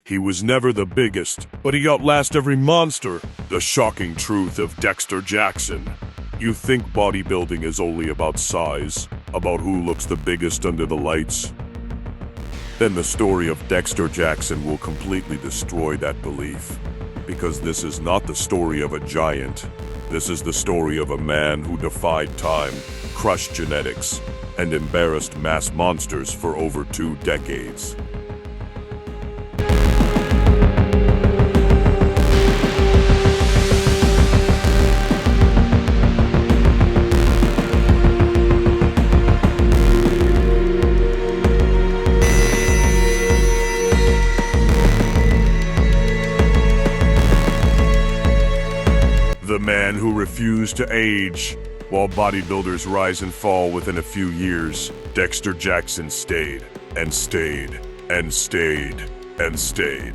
He was never the biggest, but he outlasted every monster. The shocking truth of Dexter Jackson. You think bodybuilding is only about size, about who looks the biggest under the lights? Then the story of Dexter Jackson will completely destroy that belief. Because this is not the story of a giant. This is the story of a man who defied time, crushed genetics, and embarrassed mass monsters for over 2 decades. The man who refused to age. While bodybuilders rise and fall within a few years, Dexter Jackson stayed, and stayed, and stayed, and stayed.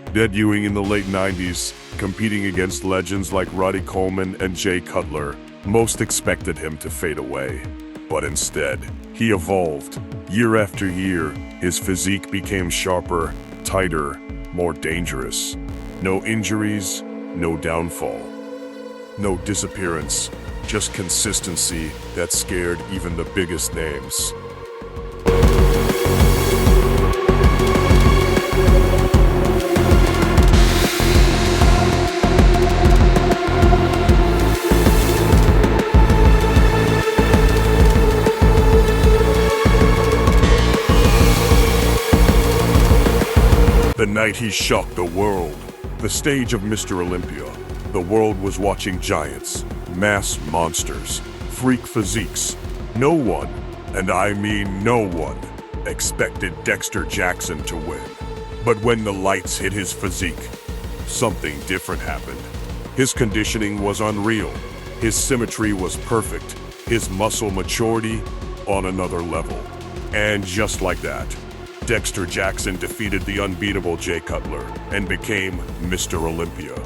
Debuting in the late 90s, competing against legends like Ronnie Coleman and Jay Cutler, most expected him to fade away. But instead, he evolved. Year after year, his physique became sharper, tighter, more dangerous. No injuries, no downfall. No disappearance, just consistency that scared even the biggest names. The night he shocked the world, the stage of Mr. Olympia. The world was watching giants, mass monsters, freak physiques. No one, and I mean no one, expected Dexter Jackson to win. But when the lights hit his physique, something different happened. His conditioning was unreal. His symmetry was perfect. His muscle maturity on another level. And just like that, Dexter Jackson defeated the unbeatable Jay Cutler and became Mr. Olympia.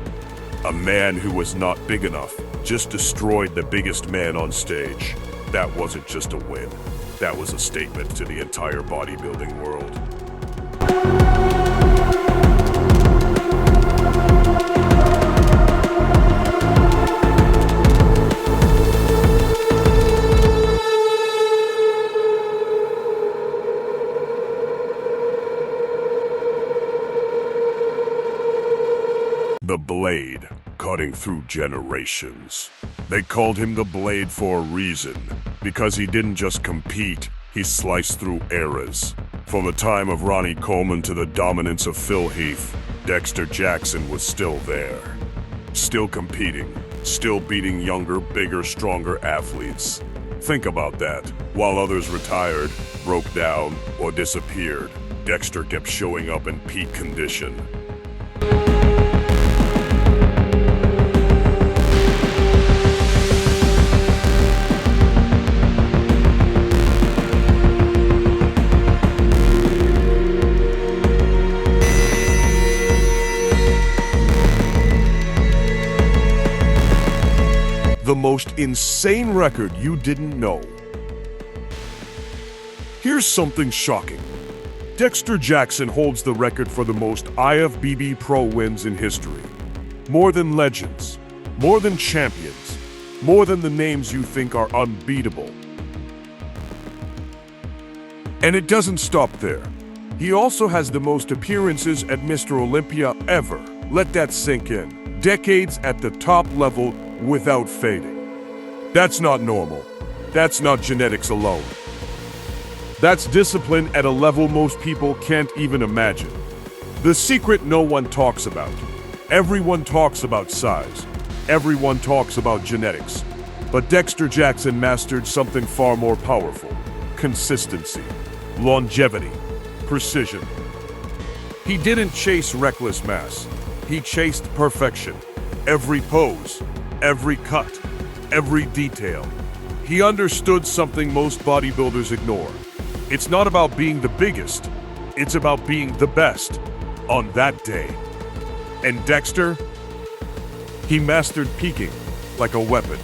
A man who was not big enough, just destroyed the biggest man on stage. That wasn't just a win. That was a statement to the entire bodybuilding world. The Blade, cutting through generations. They called him the Blade for a reason, because he didn't just compete, he sliced through eras. From the time of Ronnie Coleman to the dominance of Phil Heath, Dexter Jackson was still there. Still competing, still beating younger, bigger, stronger athletes. Think about that. While others retired, broke down, or disappeared, Dexter kept showing up in peak condition. The most insane record you didn't know. Here's something shocking. Dexter Jackson holds the record for the most IFBB Pro wins in history. More than legends, more than champions, more than the names you think are unbeatable. And it doesn't stop there. He also has the most appearances at Mr. Olympia ever. Let that sink in. Decades at the top level without fading. That's not normal. That's not genetics alone. That's discipline at a level most people can't even imagine. The secret no one talks about. Everyone talks about size. Everyone talks about genetics. But Dexter Jackson mastered something far more powerful. Consistency, longevity, precision. He didn't chase reckless mass. He chased perfection. Every pose, every cut, every detail. He understood something most bodybuilders ignore. It's not about being the biggest. It's about being the best on that day. And Dexter, he mastered peaking like a weapon.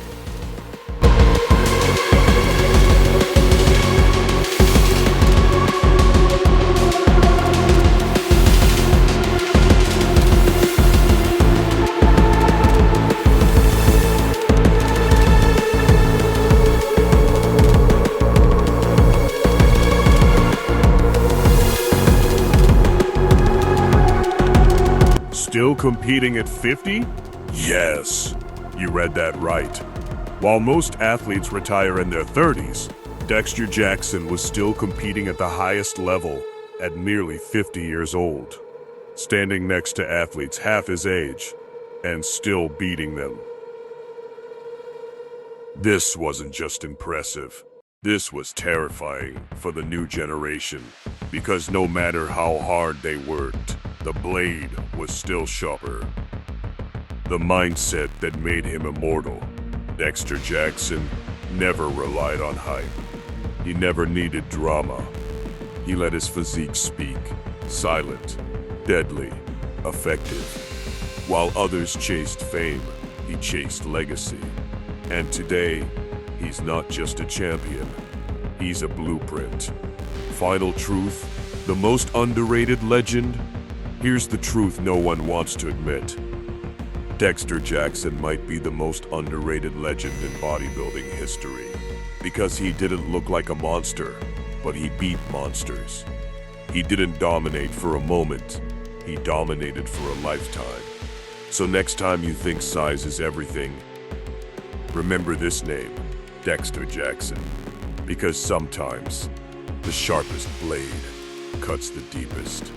Still competing at 50? Yes, you read that right. While most athletes retire in their 30s, Dexter Jackson was still competing at the highest level at merely 50 years old, standing next to athletes half his age and still beating them. This wasn't just impressive. This was terrifying for the new generation, because no matter how hard they worked, the blade was still sharper. The mindset that made him immortal. Dexter Jackson never relied on hype. He never needed drama. He let his physique speak, silent, deadly, effective. While others chased fame, he chased legacy. And today, he's not just a champion, he's a blueprint. Final truth, the most underrated legend? Here's the truth no one wants to admit. Dexter Jackson might be the most underrated legend in bodybuilding history, because he didn't look like a monster, but he beat monsters. He didn't dominate for a moment, he dominated for a lifetime. So next time you think size is everything, remember this name, Dexter Jackson, because sometimes the sharpest blade cuts the deepest.